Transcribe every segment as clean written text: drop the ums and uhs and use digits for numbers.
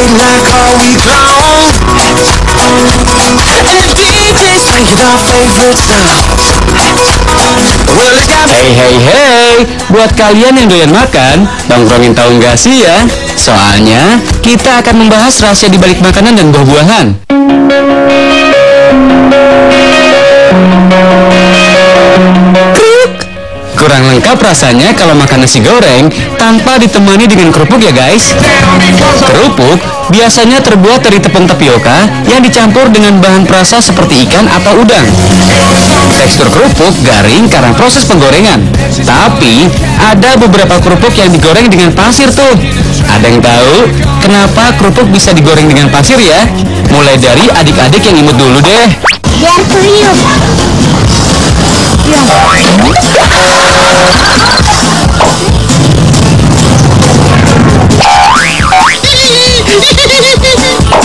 it like all week long. And the DJ's playing our favorite songs. Well, it's got me. Hey, buat kalian yang doyan makan, nongkrongin tahu nggak sih ya? Soalnya kita akan membahas rahasia di balik makanan dan buah-buahan. Kurang lengkap rasanya kalau makan nasi goreng tanpa ditemani dengan kerupuk ya guys. Kerupuk biasanya terbuat dari tepung tapioka yang dicampur dengan bahan perasa seperti ikan atau udang. Tekstur kerupuk garing karena proses penggorengan. Tapi ada beberapa kerupuk yang digoreng dengan pasir tuh. Ada yang tahu kenapa kerupuk bisa digoreng dengan pasir ya? Mulai dari adik-adik yang imut dulu deh. Biar kriuk.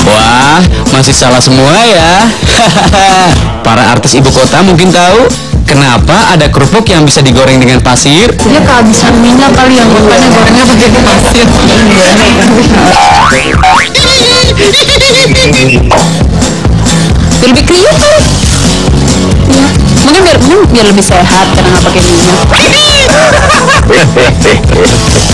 Wah, masih salah semua ya. Para artis ibu kota mungkin tahu kenapa ada kerupuk yang bisa digoreng dengan pasir. Dia kehabisan minyak kali yang makanya gorengnya pakai pasir. Lebih kriuk kali. Ya. Mungkin biar lebih sehat karena nggak pakai minyak.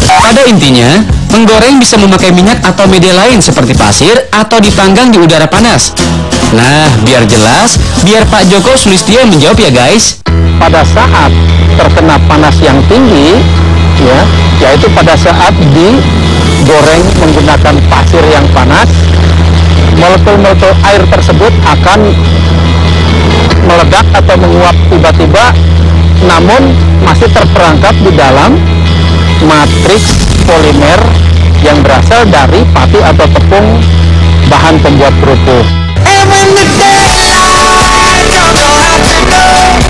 Pada intinya, menggoreng bisa memakai minyak atau media lain seperti pasir atau dipanggang di udara panas. Nah, biar jelas, biar Pak Joko Sulistyo menjawab ya guys. Pada saat terkena panas yang tinggi, ya, yaitu pada saat digoreng menggunakan pasir yang panas, molekul-molekul air tersebut akan meledak atau menguap tiba-tiba, namun masih terperangkap di dalam matriks polimer yang berasal dari pati atau tepung bahan pembuat kerupuk.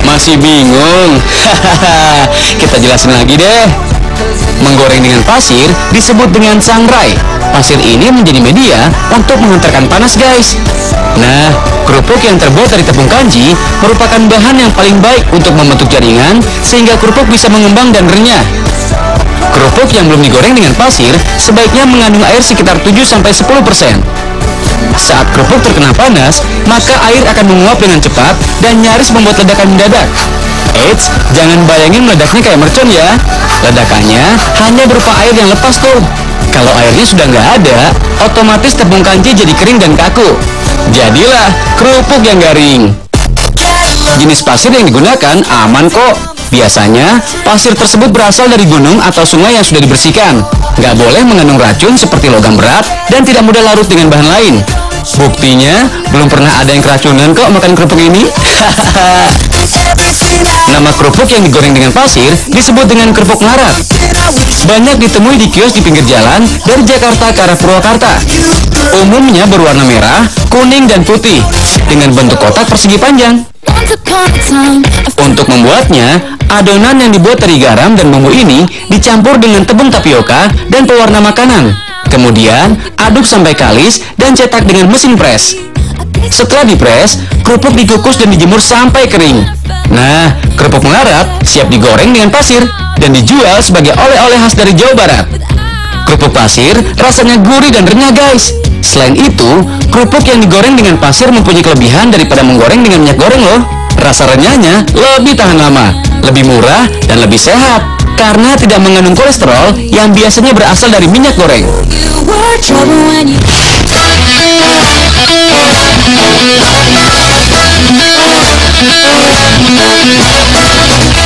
Masih bingung? Kita jelasin lagi deh. Menggoreng dengan pasir disebut dengan sangrai. Pasir ini menjadi media untuk menghantarkan panas guys. Nah, kerupuk yang terbuat dari tepung kanji merupakan bahan yang paling baik untuk membentuk jaringan sehingga kerupuk bisa mengembang dan renyah. Kerupuk yang belum digoreng dengan pasir sebaiknya mengandung air sekitar 7-10%. Saat kerupuk terkena panas, maka air akan menguap dengan cepat dan nyaris membuat ledakan mendadak. Eits, jangan bayangin meledaknya kayak mercon ya. Ledakannya hanya berupa air yang lepas tuh. Kalau airnya sudah nggak ada, otomatis tepung kanji jadi kering dan kaku. Jadilah kerupuk yang garing. Jenis pasir yang digunakan aman kok. Biasanya, pasir tersebut berasal dari gunung atau sungai yang sudah dibersihkan. Nggak boleh mengandung racun seperti logam berat dan tidak mudah larut dengan bahan lain. Buktinya, belum pernah ada yang keracunan kok makan kerupuk ini. Nama kerupuk yang digoreng dengan pasir disebut dengan kerupuk melarat. Banyak ditemui di kios di pinggir jalan dari Jakarta ke arah Purwakarta. Umumnya berwarna merah, kuning, dan putih dengan bentuk kotak persegi panjang. Untuk membuatnya, adonan yang dibuat dari garam dan bumbu ini dicampur dengan tepung tapioka dan pewarna makanan. Kemudian, aduk sampai kalis dan cetak dengan mesin pres. Setelah dipres, kerupuk dikukus dan dijemur sampai kering. Nah, kerupuk melarat siap digoreng dengan pasir dan dijual sebagai oleh-oleh khas dari Jawa Barat. Kerupuk pasir rasanya gurih dan renyah guys. Selain itu, kerupuk yang digoreng dengan pasir mempunyai kelebihan daripada menggoreng dengan minyak goreng loh. Rasa renyahnya lebih tahan lama, lebih murah, dan lebih sehat karena tidak mengandung kolesterol yang biasanya berasal dari minyak goreng.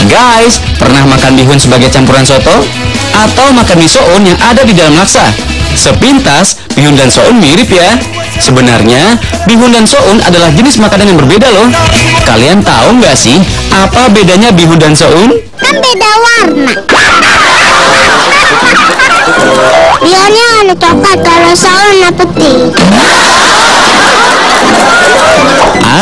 Guys, pernah makan bihun sebagai campuran soto? Atau makan mie soun yang ada di dalam laksa? Sepintas, bihun dan soun mirip ya. Sebenarnya, bihun dan soun adalah jenis makanan yang berbeda loh. Kalian tahu nggak sih, apa bedanya bihun dan soun? Kan beda warna. Bihunnya warna coklat, kalau soun warna putih.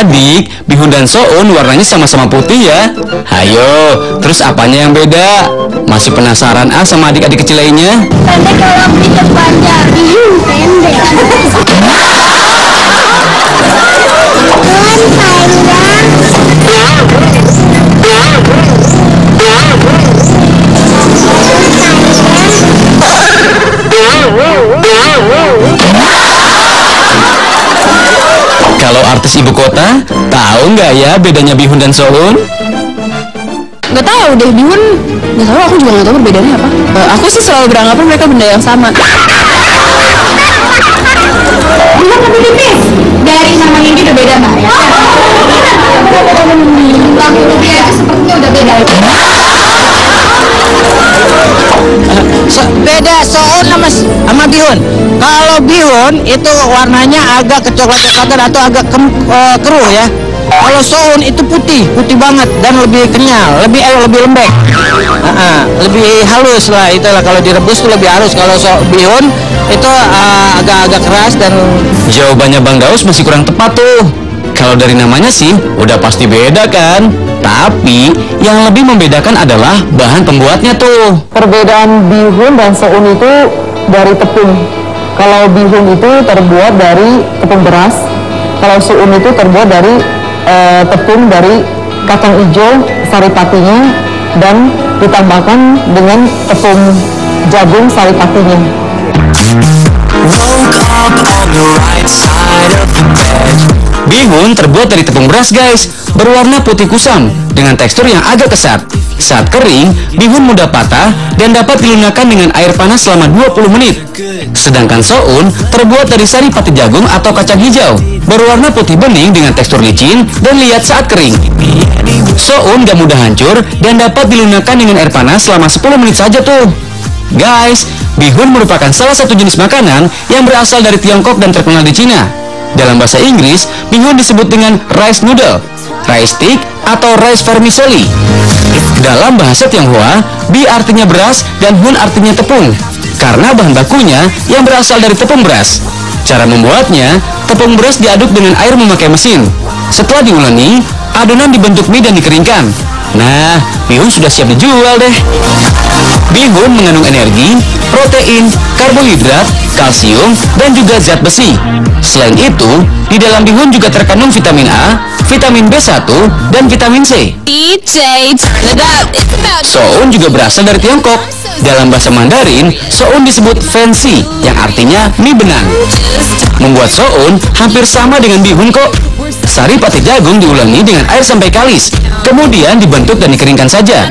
Adik, bihun dan soun warnanya sama-sama putih ya. Hayo, terus apanya yang beda? Masih penasaran sama adik-adik kecil lainnya? Pendek kalau bihun panjang. Bihun pendek. Bihun panjang. artis ibu kota. Tahu nggak ya bedanya bihun dan soun? Nggak tahu deh, bihun nggak tahu, aku juga nggak tahu perbedaannya apa. Aku sih selalu beranggapan mereka benda yang sama. Bihun lebih tipis dari namanya ini udah beda mbak ya. Lagu dia itu sepertinya udah beda. Beda soun sama bihun. Kalau bihun itu warnanya agak kecoklat-coklatan atau agak keruh ya. Kalau soun itu putih banget dan lebih kenyal, lebih lembek, lebih halus lah. Itulah kalau direbus tuh lebih halus. Kalau bihun itu agak-agak keras dan. Jawabannya Bang Daus masih kurang tepat tuh. Kalau dari namanya sih udah pasti beda kan. Tapi yang lebih membedakan adalah bahan pembuatnya tuh. Perbedaan bihun dan soun itu dari tepung. Kalau bihun itu terbuat dari tepung beras, kalau soun itu terbuat dari tepung dari kacang hijau, saripatinya, dan ditambahkan dengan tepung jagung saripatinya. Bihun terbuat dari tepung beras guys, berwarna putih kusam dengan tekstur yang agak kesat. Saat kering, bihun mudah patah dan dapat dilunakkan dengan air panas selama 20 menit. Sedangkan soun terbuat dari saripati jagung atau kacang hijau, berwarna putih bening dengan tekstur licin dan liat saat kering. Soun gak mudah hancur dan dapat dilunakkan dengan air panas selama 10 menit saja tuh. Guys, bihun merupakan salah satu jenis makanan yang berasal dari Tiongkok dan terkenal di Cina. Dalam bahasa Inggris, bihun disebut dengan rice noodle, rice stick, atau rice vermicelli. Dalam bahasa Tionghoa, bi artinya beras dan hun artinya tepung, karena bahan bakunya yang berasal dari tepung beras. Cara membuatnya, tepung beras diaduk dengan air memakai mesin. Setelah diuleni, adonan dibentuk mie dan dikeringkan. Nah, bihun sudah siap dijual deh. Bihun mengandung energi, protein, karbohidrat, kalsium, dan juga zat besi. Selain itu, di dalam bihun juga terkandung vitamin A, vitamin B1, dan vitamin C. Soun juga berasal dari Tiongkok. Dalam bahasa Mandarin, soun disebut fancy, yang artinya mie benang. Membuat soun hampir sama dengan bihun kok. Saripati jagung diuleni dengan air sampai kalis, kemudian dibentuk dan dikeringkan saja.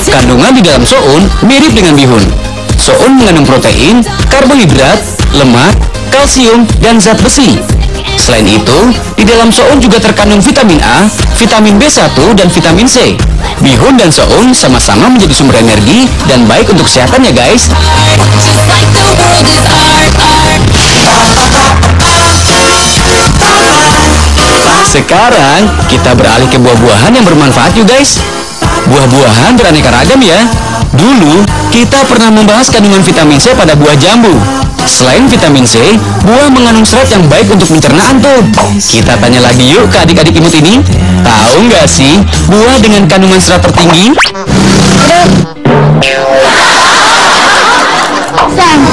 Kandungan di dalam soun mirip dengan bihun. Soun mengandung protein, karbohidrat, lemak, kalsium, dan zat besi. Selain itu, di dalam soun juga terkandung vitamin A, vitamin B1, dan vitamin C. Bihun dan soun sama-sama menjadi sumber energi dan baik untuk kesehatan ya guys. Sekarang kita beralih ke buah-buahan yang bermanfaat yuk guys. Buah-buahan beraneka ragam ya. Dulu kita pernah membahas kandungan vitamin C pada buah jambu. Selain vitamin C, buah mengandung serat yang baik untuk pencernaan tuh. Kita tanya lagi yuk ke adik-adik imut ini. Tahu nggak sih buah dengan kandungan serat tertinggi?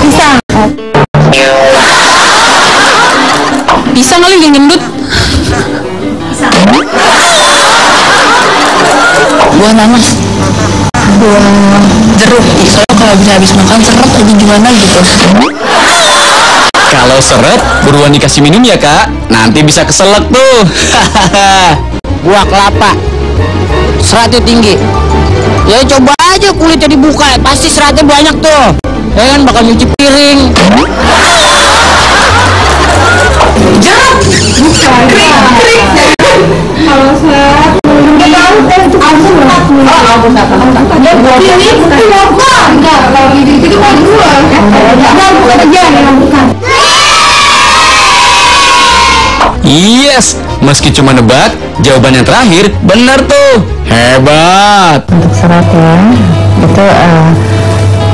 Pisang. Pisang kali yang gendut. Buah nanas. Buah jeruk. Soalnya kalau bisa habis makan seret aja gimana gitu. Kalau seret, buruan dikasih minum ya kak. Nanti bisa keselak tuh. Buah kelapa, seratnya tinggi. Ya coba aja kulitnya dibuka, pasti seratnya banyak tuh. Ya kan bakal nyuci piring. Jeruk. Kering. Kalau serat. Yes, meski cuma nebak, jawaban yang terakhir benar tuh. Hebat. Untuk serat ya, itu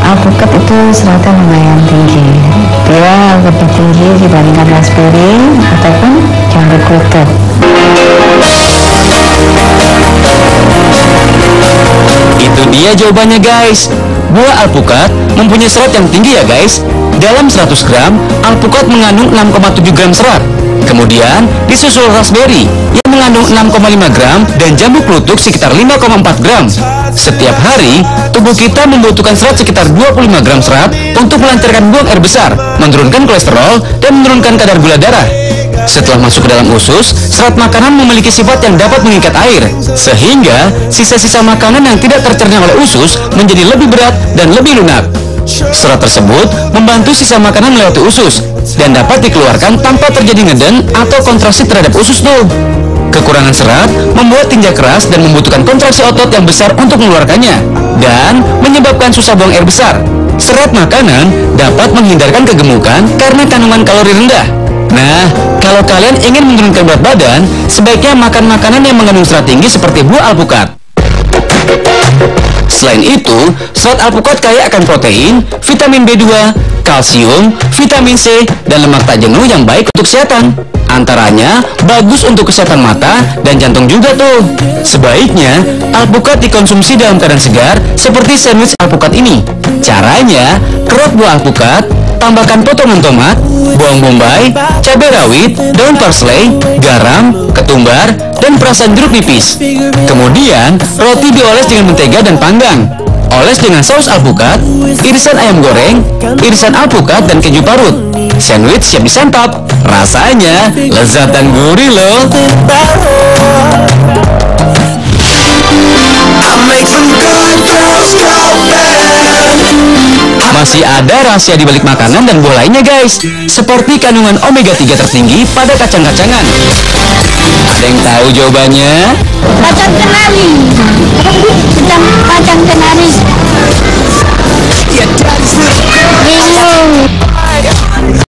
alpukat itu seratnya lumayan tinggi. Dia lebih tinggi dibandingkan raspberry ataupun jambu kutub. Itu dia jawabannya guys. Buah alpukat mempunyai serat yang tinggi ya guys. Dalam 100 gram, alpukat mengandung 6,7 gram serat. Kemudian disusul raspberry yang mengandung 6,5 gram dan jambu klutuk sekitar 5,4 gram. Setiap hari, tubuh kita membutuhkan serat sekitar 25 gram serat untuk melancarkan buang air besar, menurunkan kolesterol, dan menurunkan kadar gula darah. Setelah masuk ke dalam usus, serat makanan memiliki sifat yang dapat mengikat air, sehingga sisa-sisa makanan yang tidak tercerna oleh usus menjadi lebih berat dan lebih lunak. Serat tersebut membantu sisa makanan melewati usus dan dapat dikeluarkan tanpa terjadi ngeden atau kontraksi terhadap usus tuh. Kekurangan serat membuat tinja keras dan membutuhkan kontraksi otot yang besar untuk mengeluarkannya dan menyebabkan susah buang air besar. Serat makanan dapat menghindarkan kegemukan karena kandungan kalori rendah. Nah, kalau kalian ingin menurunkan berat badan, sebaiknya makan makanan yang mengandung serat tinggi seperti buah alpukat. Selain itu, serat alpukat kaya akan protein, vitamin B2, kalsium, vitamin C, dan lemak tak jenuh yang baik untuk kesehatan. Antaranya, bagus untuk kesehatan mata dan jantung juga tuh. Sebaiknya, alpukat dikonsumsi dalam keadaan segar seperti sandwich alpukat ini. Caranya, kerok buah alpukat, tambahkan potongan tomat, bawang bombay, cabai rawit, daun parsley, garam, ketumbar, dan perasan jeruk nipis. Kemudian, roti dioles dengan mentega dan panggang. Oles dengan saus alpukat, irisan ayam goreng, irisan alpukat, dan keju parut. Sandwich siap disantap. Rasanya lezat dan gurih loh. Masih ada rahasia di balik makanan dan buah lainnya guys, seperti kandungan omega 3 tertinggi pada kacang-kacangan. Ada yang tahu jawabannya? Kacang kenari. Kacang kenari. Bingung.